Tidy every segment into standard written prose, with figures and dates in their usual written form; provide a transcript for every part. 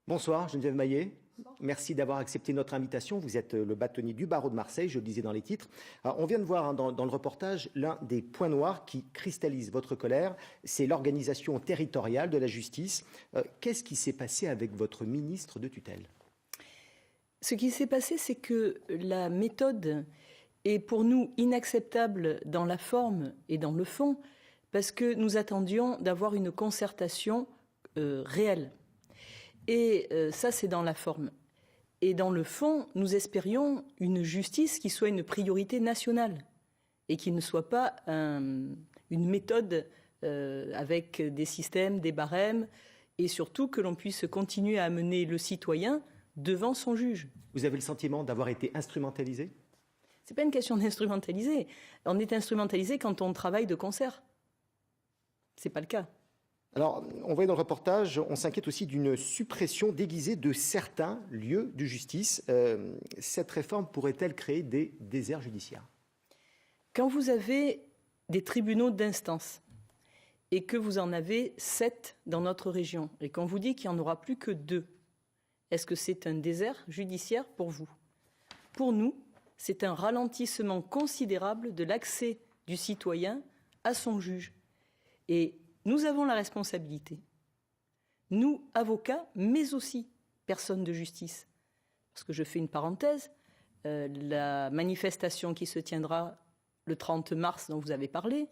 Bonsoir, Geneviève Maillet. Merci d'avoir accepté notre invitation. Vous êtes le bâtonnier du barreau de Marseille, je le disais dans les titres. Alors, on vient de voir dans le reportage l'un des points noirs qui cristallisent votre colère, c'est l'organisation territoriale de la justice. Qu'est-ce qui s'est passé avec votre ministre de tutelle? Ce qui s'est passé, c'est que la méthode est pour nous inacceptable dans la forme et dans le fond, parce que nous attendions d'avoir une concertation réelle. Et ça, c'est dans la forme. Et dans le fond, nous espérions une justice qui soit une priorité nationale et qui ne soit pas une méthode avec des systèmes, des barèmes, et surtout que l'on puisse continuer à amener le citoyen devant son juge. Vous avez le sentiment d'avoir été instrumentalisé? C'est pas une question d'instrumentaliser. On est instrumentalisé quand on travaille de concert. C'est pas le cas. Alors, on voyait dans le reportage, on s'inquiète aussi d'une suppression déguisée de certains lieux de justice. Cette réforme pourrait-elle créer des déserts judiciaires? Quand vous avez des tribunaux d'instance et que vous en avez 7 dans notre région et qu'on vous dit qu'il n'y en aura plus que 2, est-ce que c'est un désert judiciaire pour vous? Pour nous, c'est un ralentissement considérable de l'accès du citoyen à son juge. Et nous avons la responsabilité, nous, avocats, mais aussi personnes de justice. Parce que je fais une parenthèse, la manifestation qui se tiendra le 30 mars dont vous avez parlé,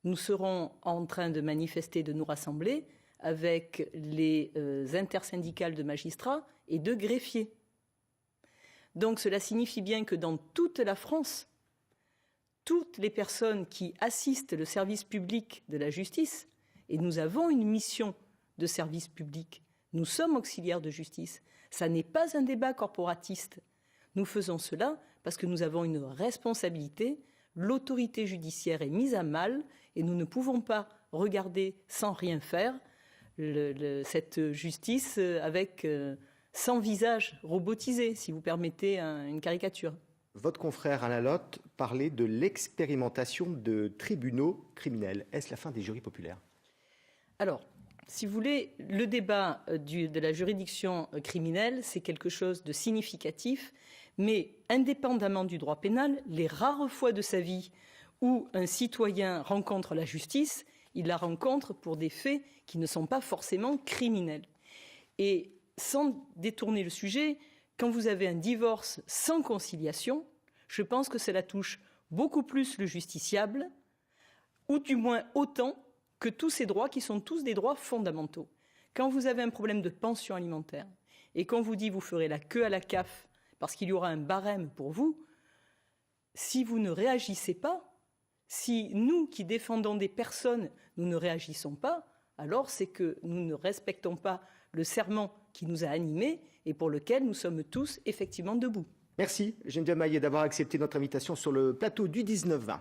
nous serons en train de manifester, de nous rassembler avec les intersyndicales de magistrats et de greffiers. Donc cela signifie bien que dans toute la France, toutes les personnes qui assistent le service public de la justice, et nous avons une mission de service public, nous sommes auxiliaires de justice, ça n'est pas un débat corporatiste. Nous faisons cela parce que nous avons une responsabilité, l'autorité judiciaire est mise à mal et nous ne pouvons pas regarder sans rien faire cette justice avec sans visage robotisé, si vous permettez une caricature. Votre confrère Alain Lotte parlait de l'expérimentation de tribunaux criminels. Est-ce la fin des jurys populaires? Alors, si vous voulez, le débat de la juridiction criminelle, c'est quelque chose de significatif, mais indépendamment du droit pénal, les rares fois de sa vie où un citoyen rencontre la justice, il la rencontre pour des faits qui ne sont pas forcément criminels. Et sans détourner le sujet, quand vous avez un divorce sans conciliation, je pense que cela touche beaucoup plus le justiciable, ou du moins autant que tous ces droits qui sont tous des droits fondamentaux. Quand vous avez un problème de pension alimentaire et qu'on vous dit vous ferez la queue à la CAF parce qu'il y aura un barème pour vous, si vous ne réagissez pas, si nous qui défendons des personnes, nous ne réagissons pas, alors c'est que nous ne respectons pas le serment qui nous a animés et pour lequel nous sommes tous effectivement debout. Merci Geneviève Maillet d'avoir accepté notre invitation sur le plateau du 19-20.